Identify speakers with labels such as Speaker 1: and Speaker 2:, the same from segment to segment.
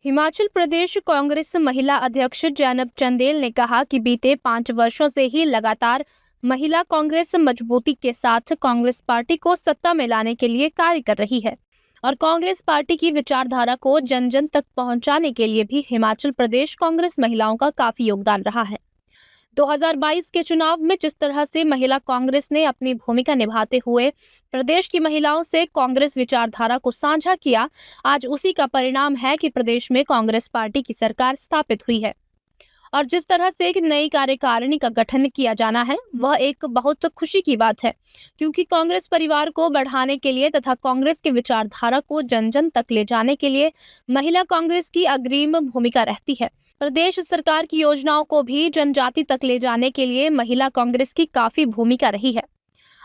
Speaker 1: हिमाचल प्रदेश कांग्रेस महिला अध्यक्ष जैनब चंदेल ने कहा कि बीते 5 वर्षों से ही लगातार महिला कांग्रेस मजबूती के साथ कांग्रेस पार्टी को सत्ता में लाने के लिए कार्य कर रही है और कांग्रेस पार्टी की विचारधारा को जन जन तक पहुंचाने के लिए भी हिमाचल प्रदेश कांग्रेस महिलाओं का काफी योगदान रहा है। 2022 के चुनाव में जिस तरह से महिला कांग्रेस ने अपनी भूमिका निभाते हुए प्रदेश की महिलाओं से कांग्रेस विचारधारा को साझा किया, आज उसी का परिणाम है कि प्रदेश में कांग्रेस पार्टी की सरकार स्थापित हुई है और जिस तरह से एक नई कार्यकारिणी का गठन किया जाना है वह एक बहुत खुशी की बात है, क्योंकि कांग्रेस परिवार को बढ़ाने के लिए तथा कांग्रेस की विचारधारा को जन जन तक ले जाने के लिए महिला कांग्रेस की अग्रिम भूमिका रहती है। प्रदेश सरकार की योजनाओं को भी जनजाति तक ले जाने के लिए महिला कांग्रेस की काफी भूमिका रही है।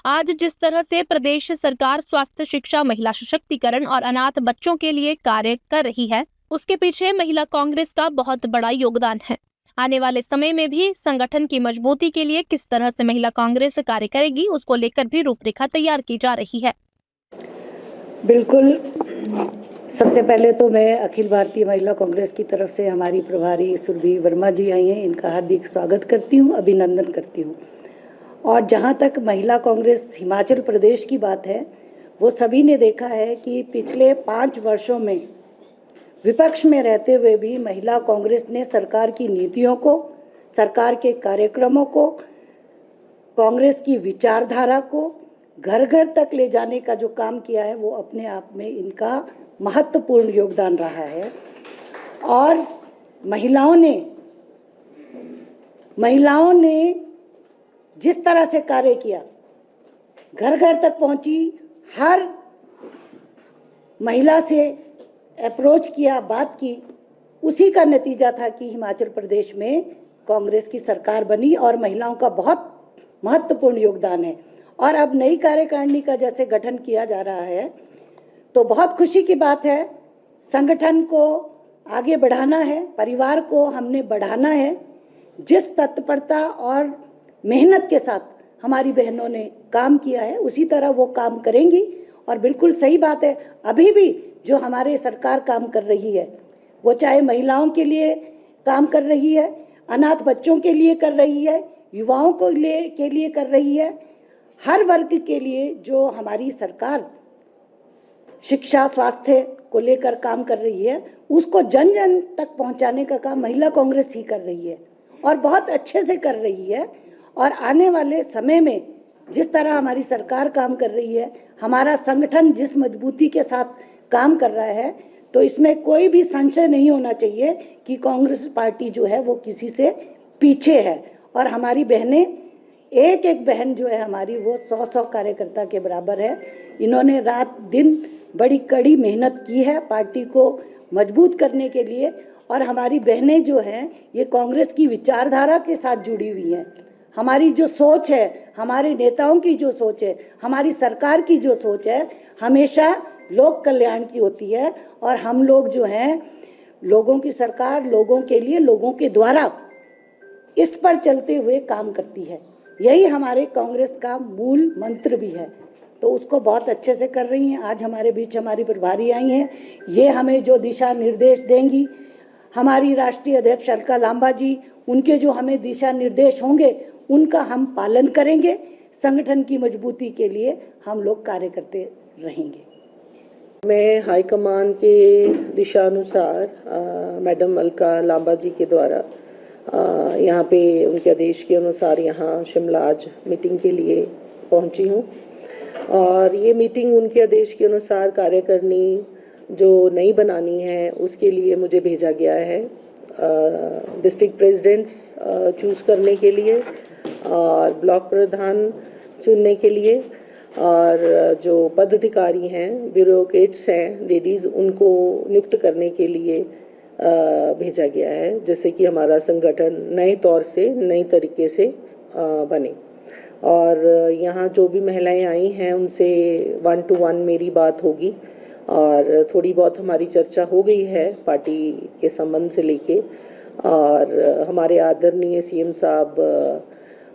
Speaker 1: आज जिस तरह से प्रदेश सरकार स्वास्थ्य, शिक्षा, महिला सशक्तिकरण और अनाथ बच्चों के लिए कार्य कर रही है, उसके पीछे महिला कांग्रेस का बहुत बड़ा योगदान है। आने वाले समय में भी संगठन की मजबूती के लिए किस तरह से महिला कांग्रेस कार्य करेगी, उसको लेकर भी रूपरेखा तैयार की जा रही है।
Speaker 2: बिल्कुल, सबसे पहले तो मैं अखिल भारतीय महिला कांग्रेस की तरफ से हमारी प्रभारी सुरभि वर्मा जी आई हैं, इनका हार्दिक स्वागत करती हूँ, अभिनंदन करती हूँ। और जहाँ तक महिला कांग्रेस हिमाचल प्रदेश की बात है, वो सभी ने देखा है कि पिछले 5 वर्षों में विपक्ष में रहते हुए भी महिला कांग्रेस ने सरकार की नीतियों को, सरकार के कार्यक्रमों को, कांग्रेस की विचारधारा को घर घर तक ले जाने का जो काम किया है वो अपने आप में इनका महत्वपूर्ण योगदान रहा है। और महिलाओं ने जिस तरह से कार्य किया, घर घर तक पहुंची, हर महिला से अप्रोच किया, बात की, उसी का नतीजा था कि हिमाचल प्रदेश में कांग्रेस की सरकार बनी और महिलाओं का बहुत महत्वपूर्ण योगदान है। और अब नई कार्यकारिणी का जैसे गठन किया जा रहा है तो बहुत खुशी की बात है। संगठन को आगे बढ़ाना है, परिवार को हमने बढ़ाना है। जिस तत्परता और मेहनत के साथ हमारी बहनों ने काम किया है उसी तरह वो काम करेंगी। और बिल्कुल सही बात है, अभी भी जो हमारे सरकार काम कर रही है वो चाहे महिलाओं के लिए काम कर रही है, अनाथ बच्चों के लिए कर रही है, युवाओं के लिए कर रही है, हर वर्ग के लिए जो हमारी सरकार शिक्षा, स्वास्थ्य को लेकर काम कर रही है उसको जन जन तक पहुंचाने का काम महिला कांग्रेस ही कर रही है और बहुत अच्छे से कर रही है। और आने वाले समय में जिस तरह हमारी सरकार काम कर रही है, हमारा संगठन जिस मजबूती के साथ काम कर रहा है, तो इसमें कोई भी संशय नहीं होना चाहिए कि कांग्रेस पार्टी जो है वो किसी से पीछे है। और हमारी बहनें, एक एक बहन जो है हमारी, वो 100-100 कार्यकर्ता के बराबर है। इन्होंने रात दिन बड़ी कड़ी मेहनत की है पार्टी को मजबूत करने के लिए। और हमारी बहनें जो हैं ये कांग्रेस की विचारधारा के साथ जुड़ी हुई हैं। हमारी जो सोच है, हमारे नेताओं की जो सोच है, हमारी सरकार की जो सोच है, हमेशा लोक कल्याण की होती है। और हम लोग जो हैं, लोगों की सरकार, लोगों के लिए, लोगों के द्वारा, इस पर चलते हुए काम करती है। यही हमारे कांग्रेस का मूल मंत्र भी है, तो उसको बहुत अच्छे से कर रही हैं। आज हमारे बीच हमारी प्रभारी आई हैं, ये हमें जो दिशा निर्देश देंगी, हमारी राष्ट्रीय अध्यक्ष अलका लांबा जी, उनके जो हमें दिशा निर्देश होंगे उनका हम पालन करेंगे। संगठन की मजबूती के लिए हम लोग कार्य करते रहेंगे।
Speaker 3: मैं हाईकमान के दिशानुसार मैडम अलका लांबा जी के द्वारा यहाँ पे उनके आदेश के अनुसार यहाँ शिमला आज मीटिंग के लिए पहुँची हूँ। और ये मीटिंग उनके आदेश के अनुसार कार्यकारिणी जो नई बनानी है उसके लिए मुझे भेजा गया है, डिस्ट्रिक्ट प्रेसिडेंट्स चूज़ करने के लिए और ब्लॉक प्रधान चुनने के लिए, और जो पदाधिकारी हैं, ब्यूरोक्रेट्स हैं, लेडीज़, उनको नियुक्त करने के लिए भेजा गया है, जिससे कि हमारा संगठन नए तौर से, नए तरीके से बने। और यहाँ जो भी महिलाएं आई हैं उनसे 1 to 1 मेरी बात होगी और थोड़ी बहुत हमारी चर्चा हो गई है पार्टी के संबंध से लेके। और हमारे आदरणीय सीएम साहब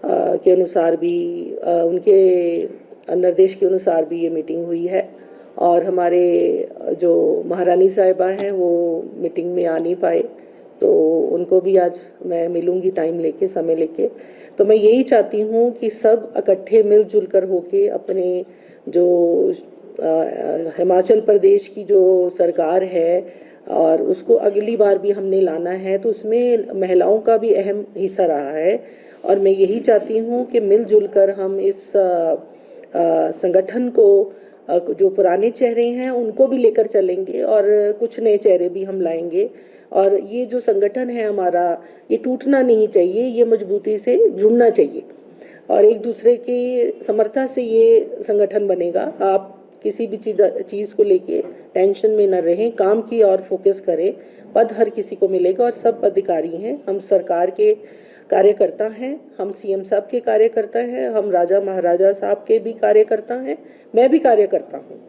Speaker 3: के अनुसार भी, उनके निर्देश के अनुसार भी ये मीटिंग हुई है। और हमारे जो महारानी साहिबा हैं वो मीटिंग में आ नहीं पाए, तो उनको भी आज मैं मिलूँगी टाइम लेके, समय लेके। तो मैं यही चाहती हूँ कि सब इकट्ठे मिलजुल कर होके अपने जो हिमाचल प्रदेश की जो सरकार है और उसको अगली बार भी हमने लाना है, तो उसमें महिलाओं का भी अहम हिस्सा रहा है। और मैं यही चाहती हूँ कि मिलजुल कर हम इस संगठन को जो पुराने चेहरे हैं उनको भी लेकर चलेंगे और कुछ नए चेहरे भी हम लाएंगे। और ये जो संगठन है हमारा, ये टूटना नहीं चाहिए, ये मजबूती से जुड़ना चाहिए और एक दूसरे की समर्था से ये संगठन बनेगा। आप किसी भी चीज़ को लेके टेंशन में न रहें, काम की और फोकस करें। पद हर किसी को मिलेगा और सब अधिकारी हैं। हम सरकार के कार्यकर्ता हैं, हम सीएम साहब के कार्यकर्ता हैं, हम राजा महाराजा साहब के भी कार्यकर्ता हैं, मैं भी कार्यकर्ता हूँ।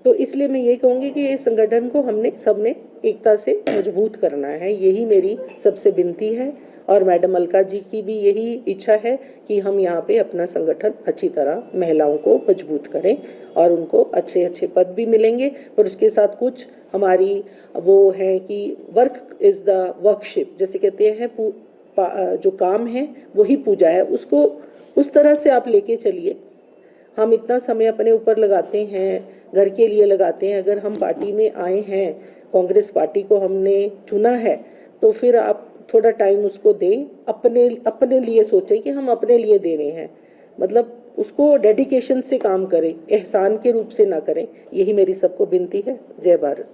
Speaker 3: तो इसलिए मैं ये कहूँगी कि इस संगठन को हमने सबने एकता से मजबूत करना है, यही मेरी सबसे विनती है। और मैडम अलका जी की भी यही इच्छा है कि हम यहाँ पे अपना संगठन अच्छी तरह महिलाओं को मजबूत करें और उनको अच्छे अच्छे पद भी मिलेंगे। पर उसके साथ कुछ हमारी वो है कि वर्क इज़ द वर्कशिप, जैसे कहते हैं जो काम है वही पूजा है, उसको उस तरह से आप लेके चलिए। हम इतना समय अपने ऊपर लगाते हैं, घर के लिए लगाते हैं। अगर हम पार्टी में आए हैं, कांग्रेस पार्टी को हमने चुना है, तो फिर आप थोड़ा टाइम उसको दें, अपने लिए सोचें कि हम अपने लिए दे रहे हैं, मतलब उसको डेडिकेशन से काम करें, एहसान के रूप से ना करें। यही मेरी सबको विनती है। जय भारत।